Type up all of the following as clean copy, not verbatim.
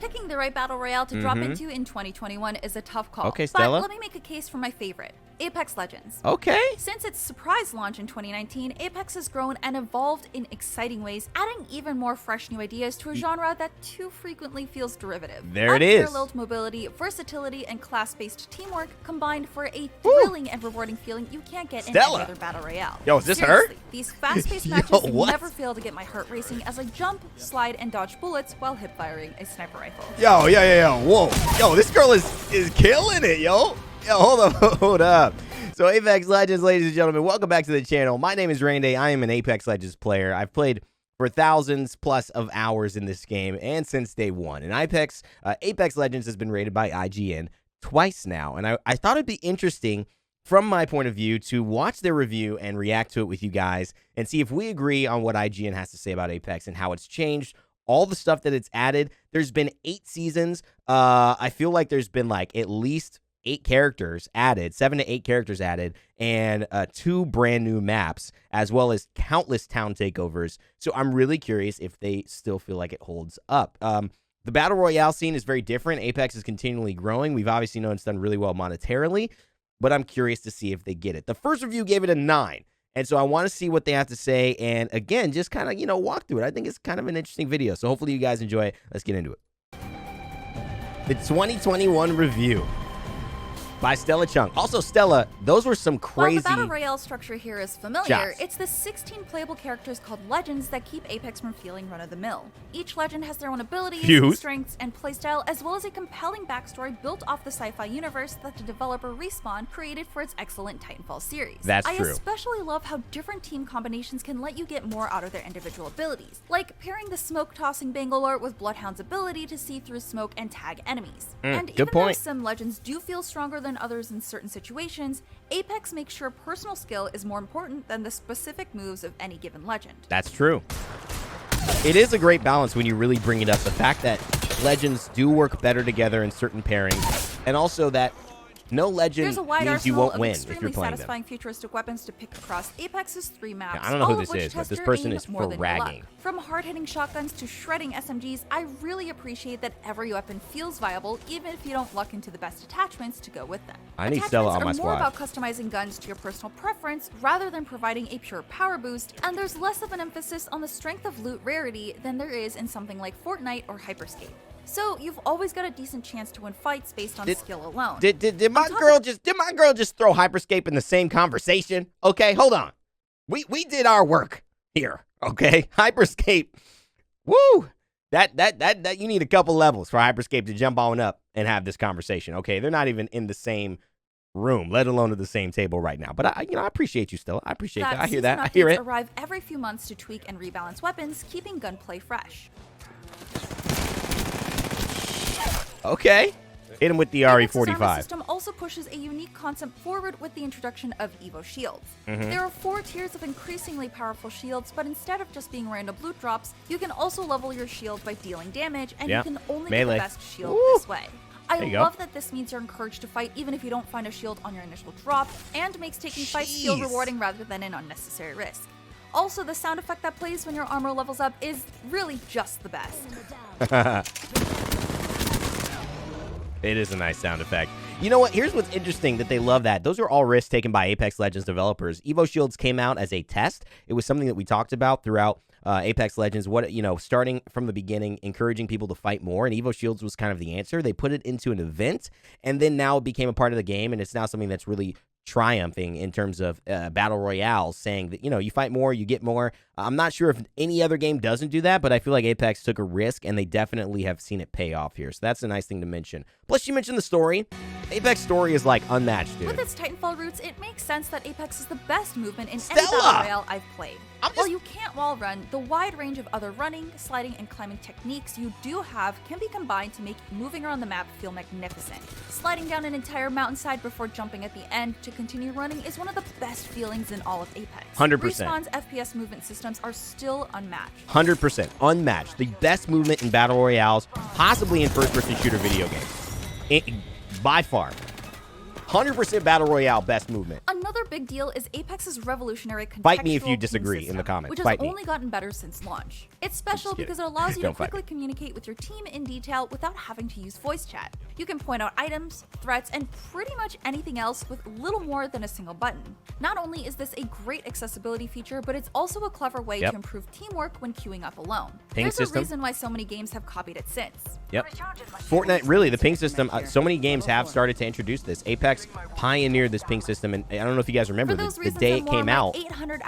Picking the right battle royale to drop into in 2021 is a tough call. Okay, Stella. But let me make a case for my favorite, Apex Legends. Okay. Since its surprise launch in 2019, Apex has grown and evolved in exciting ways, adding even more fresh new ideas to a genre that too frequently feels derivative. There it is. Unparalleled mobility, versatility, and class-based teamwork combined for a thrilling and rewarding feeling you can't get in any other battle royale. Yo, is this Seriously, her? These fast-paced Yo, matches what? never fail to get my heart racing as I jump, slide, and dodge bullets while hip-firing a sniper rifle. Yo, whoa. Yo, this girl is killing it, yo. Yo, hold up. So Apex Legends, ladies and gentlemen, welcome back to the channel. My name is Raynday. I am an Apex Legends player. I've played for thousands plus of hours in this game and since day one. And Apex Legends has been rated by IGN twice now. And I thought it'd be interesting from my point of view to watch their review and react to it with you guys and see if we agree on what IGN has to say about Apex and how it's changed, all the stuff that it's added. There's been 8 seasons. I feel like there's been like at least 8 characters added, 7 to 8 characters added, and 2 brand new maps, as well as countless town takeovers. So I'm really curious if they still feel like it holds up. The Battle Royale scene is very different. Apex is continually growing. We've obviously known it's done really well monetarily, but I'm curious to see if they get it. The first review gave it a 9. And so I want to see what they have to say. And again, just kind of, walk through it. I think it's kind of an interesting video. So hopefully you guys enjoy it. Let's get into it. The 2021 review by Stella Chung. Also, Stella, those were some crazy... While the Battle Royale structure here is familiar, shots. It's the 16 playable characters called Legends that keep Apex from feeling run-of-the-mill. Each Legend has their own abilities, strengths, and playstyle, as well as a compelling backstory built off the sci-fi universe that the developer Respawn created for its excellent Titanfall series. That's I true. especially love how different team combinations can let you get more out of their individual abilities, like pairing the smoke-tossing Bangalore with Bloodhound's ability to see through smoke and tag enemies. And good even point. though some Legends do feel stronger than others in certain situations, Apex makes sure personal skill is more important than the specific moves of any given Legend. That's true. It is a great balance when you really bring it up. The fact that Legends do work better together in certain pairings, and also that no Legend There's a wide means you arsenal won't of win if you're extremely playing satisfying futuristic weapons to pick across Apex's 3 maps. I don't know who all this of which is, but test this your person aim is more for than your luck. ragging. From hard-hitting shotguns to shredding SMGs, I really appreciate that every weapon feels viable, even if you don't luck into the best attachments to go with them. I need Stella on my Attachments are more squad. about customizing guns to your personal preference rather than providing a pure power boost, and there's less of an emphasis on the strength of loot rarity than there is in something like Fortnite or Hyperscape. So you've always got a decent chance to win fights based on skill alone. Did my girl just throw Hyperscape in the same conversation? Okay, hold on. We did our work here. Okay, Hyperscape. Woo! That you need a couple levels for Hyperscape to jump on up and have this conversation. Okay, they're not even in the same room, let alone at the same table right now. But I appreciate you still. I appreciate that. I hear that. I hear it. Arrive every few months to tweak and rebalance weapons, keeping gunplay fresh. Okay. Hit him with the Apex's armor RE45. system also pushes a unique concept forward with the introduction of Evo shields. There are 4 tiers of increasingly powerful shields, but instead of just being random loot drops, you can also level your shield by dealing damage, and you can only Melee. get the best shield Woo. this way. I love that this means you're encouraged to fight even if you don't find a shield on your initial drop, and makes taking fights feel rewarding rather than an unnecessary risk. Also, the sound effect that plays when your armor levels up is really just the best. It is a nice sound effect. You know what? Here's what's interesting that they love that. Those are all risks taken by Apex Legends developers. Evo Shields came out as a test. It was something that we talked about throughout Apex Legends. Starting from the beginning, encouraging people to fight more, and Evo Shields was kind of the answer. They put it into an event, and then now it became a part of the game, and it's now something that's really triumphing in terms of battle royales, saying that you fight more, you get more. I'm not sure if any other game doesn't do that, but I feel like Apex took a risk, and they definitely have seen it pay off here. So that's a nice thing to mention. Plus, you mentioned the story. Apex story is like unmatched, dude. With its Titanfall roots, it makes sense that Apex is the best movement in Stella! any battle royale I've played. While you can't wall run, the wide range of other running, sliding, and climbing techniques you do have can be combined to make moving around the map feel magnificent. Sliding down an entire mountainside before jumping at the end to continue running is one of the best feelings in all of Apex. 100%. Respawn's FPS movement systems are still unmatched. 100% unmatched. The best movement in battle royales, possibly in first-person shooter video games. By far. 100% Battle Royale best movement. Another big deal is Apex's revolutionary contextual Fight me if you ping disagree system, in the comments. which has Fight me. only gotten better since launch. It's special because it allows you to quickly communicate with your team in detail without having to use voice chat. You can point out items, threats, and pretty much anything else with little more than a single button. Not only is this a great accessibility feature, but it's also a clever way to improve teamwork when queuing up alone. There's a reason why so many games have copied it since. Fortnite, really, the ping system, so many games have started to introduce this. Apex pioneered this ping system, and I don't know if you guys remember the day it came out,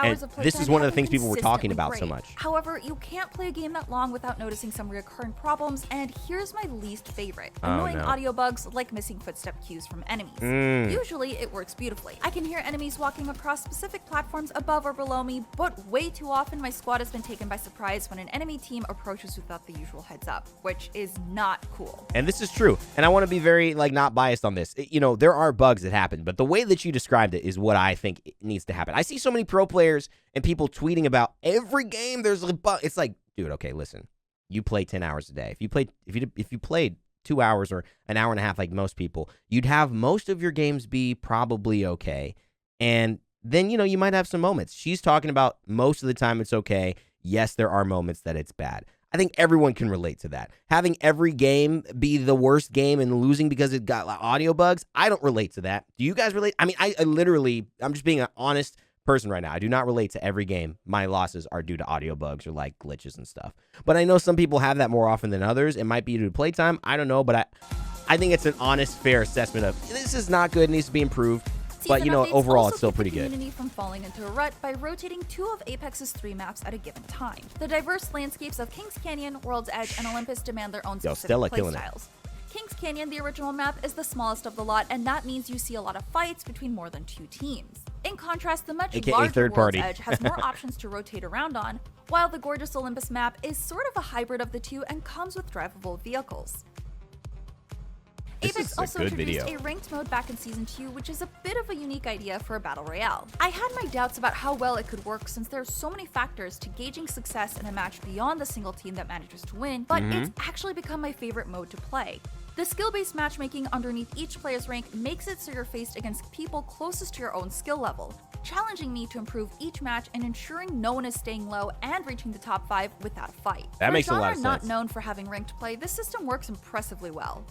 and this is one of the things people were talking about so much. However, you can't play a game that long without noticing some recurring problems, and here's my least favorite. Annoying audio bugs like missing footstep cues from enemies. Usually, it works beautifully. I can hear enemies walking across specific platforms above or below me, but way too often my squad has been taken by surprise when an enemy team approaches without the usual heads up, which is not cool. And this is true, and I want to be very not biased on this. You know, there are bugs that happen, but the way that you described it is what I think needs to happen. I see so many pro players and people tweeting about every game there's a bug. It's like, dude, okay, listen. You play 10 hours a day. If you played 2 hours or an hour and a half like most people, you'd have most of your games be probably okay. And then, you know, you might have some moments. She's talking about most of the time it's okay. Yes, there are moments that it's bad. I think everyone can relate to that. Having every game be the worst game and losing because it got audio bugs, I don't relate to that. Do you guys relate? I mean, I literally, I'm just being an honest person right now. I do not relate to every game. My losses are due to audio bugs or like glitches and stuff. But I know some people have that more often than others. It might be due to playtime. I don't know, but I think it's an honest, fair assessment of this is not good, needs to be improved. But, you know, overall, it's still pretty good. Community from falling into a rut by rotating 2 of Apex's 3 maps at a given time. The diverse landscapes of Kings Canyon, World's Edge, and Olympus demand their own specific playstyles. Kings Canyon, the original map, is the smallest of the lot, and that means you see a lot of fights between more than 2 teams. In contrast, the much larger World's Edge has more options to rotate around on, while the gorgeous Olympus map is sort of a hybrid of the two and comes with drivable vehicles. Apex also introduced a ranked mode back in Season 2, which is a bit of a unique idea for a battle royale. I had my doubts about how well it could work since there are so many factors to gauging success in a match beyond the single team that manages to win, but it's actually become my favorite mode to play. The skill-based matchmaking underneath each player's rank makes it so you're faced against people closest to your own skill level, challenging me to improve each match and ensuring no one is staying low and reaching the top 5 without a fight. That makes a lot of sense. Not known for having ranked play, this system works impressively well.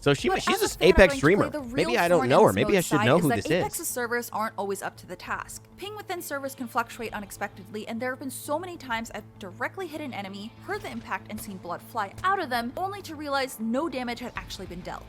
So she's an Apex streamer. Maybe I don't know her. Maybe I should know who this is. Apex's servers aren't always up to the task. Ping within servers can fluctuate unexpectedly, and there have been so many times I've directly hit an enemy, heard the impact, and seen blood fly out of them, only to realize no damage had actually been dealt.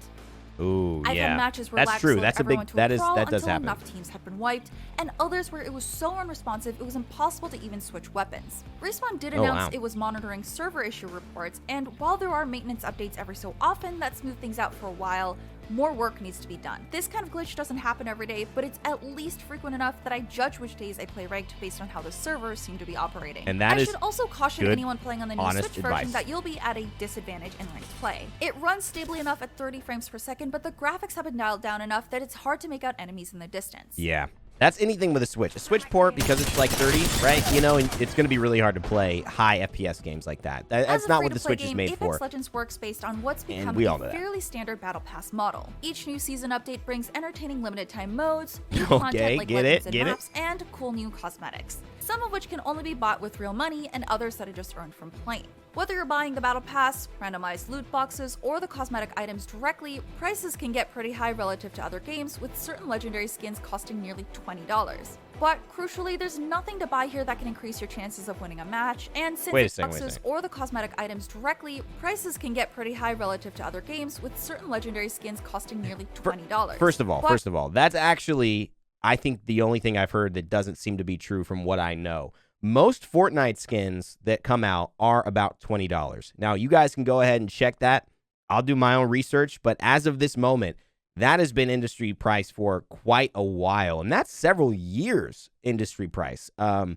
Ooh, I've had matches where that's true. That's a big. That does happen. Enough teams had been wiped, and others where it was so unresponsive it was impossible to even switch weapons. Respawn did announce it was monitoring server issue reports, and while there are maintenance updates every so often that smooth things out for a while, more work needs to be done. This kind of glitch doesn't happen every day, but it's at least frequent enough that I judge which days I play ranked based on how the servers seem to be operating. And that I should also caution anyone playing on the new Switch advice. version that you'll be at a disadvantage in ranked play. It runs stably enough at 30 frames per second, but the graphics have been dialed down enough that it's hard to make out enemies in the distance. Yeah. That's anything with a Switch. A Switch port, because it's like 30, right? You know, and it's going to be really hard to play high FPS games like that. That's not what the Switch is made for. Apex Legends works based on what's become a fairly standard Battle Pass model. Each new season update brings entertaining limited-time modes, new content like weapons and maps, and cool new cosmetics. Some of which can only be bought with real money, and others that are just earned from playing. Whether you're buying the Battle Pass, randomized loot boxes, or the cosmetic items directly, prices can get pretty high relative to other games, with certain legendary skins costing nearly $20. But crucially, there's nothing to buy here that can increase your chances of winning a match, and since boxes or the cosmetic items directly, prices can get pretty high relative to other games, with certain legendary skins costing nearly $20. First of all, that's actually, I think, the only thing I've heard that doesn't seem to be true from what I know. Most Fortnite skins that come out are about $20. Now, you guys can go ahead and check that. I'll do my own research, but as of this moment, that has been industry price for quite a while, and that's several years industry price. I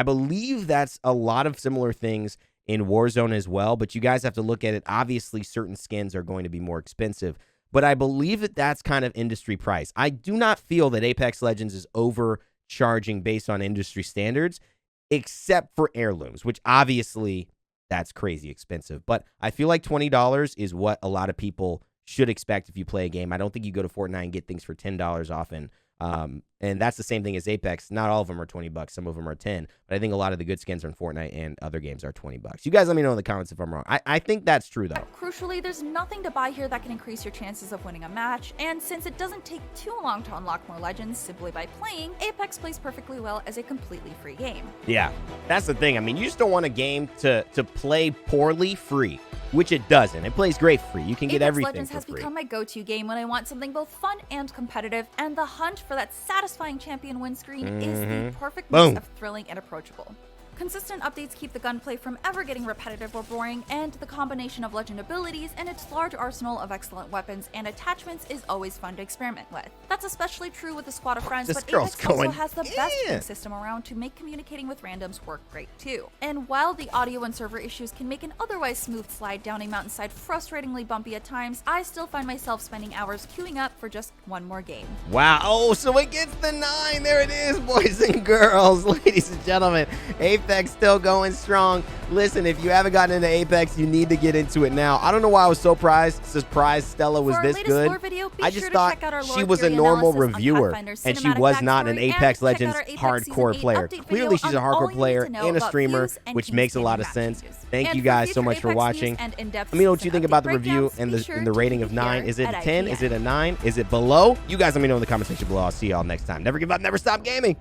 believe that's a lot of similar things in Warzone as well, but you guys have to look at it. Obviously, certain skins are going to be more expensive, but I believe that that's kind of industry price. I do not feel that Apex Legends is overcharging based on industry standards, except for heirlooms, which obviously that's crazy expensive. But I feel like $20 is what a lot of people should expect if you play a game. I don't think you go to Fortnite and get things for $10 often. And that's the same thing as Apex. Not all of them are $20. Some of them are 10. But I think a lot of the good skins on Fortnite and other games are $20. You guys let me know in the comments if I'm wrong. I think that's true, though. Crucially, there's nothing to buy here that can increase your chances of winning a match, and since it doesn't take too long to unlock more legends simply by playing, Apex plays perfectly well as a completely free game. Yeah, that's the thing. I mean, you just don't want a game to play poorly free, which it doesn't. It plays great free. You can get everything Legends for has free. become my go-to game when I want something both fun and competitive, and the hunt for that satisfying champion win screen is the perfect mix of thrilling and approachable. Consistent updates keep the gunplay from ever getting repetitive or boring, and the combination of legend abilities and its large arsenal of excellent weapons and attachments is always fun to experiment with. That's especially true with a squad of friends, but Apex also has the best ping system around to make communicating with randoms work great too. And while the audio and server issues can make an otherwise smooth slide down a mountainside frustratingly bumpy at times, I still find myself spending hours queuing up for just one more game. Wow. Oh, so it gets the 9. There it is, boys and girls, ladies and gentlemen. Apex still going strong. Listen, if you haven't gotten into Apex, you need to get into it now. I don't know why I was so surprised Stella was this good. I just thought she was a normal reviewer and she was not an Apex Legends hardcore player. Clearly, she's a hardcore player and a streamer, which makes a lot of sense. Thank you guys so much for watching. Let me know what you think about the review and the rating of 9. Is it a 10? Is it a 9? Is it below? You guys let me know in the comment section below. I'll see y'all next time. Never give up, never stop gaming.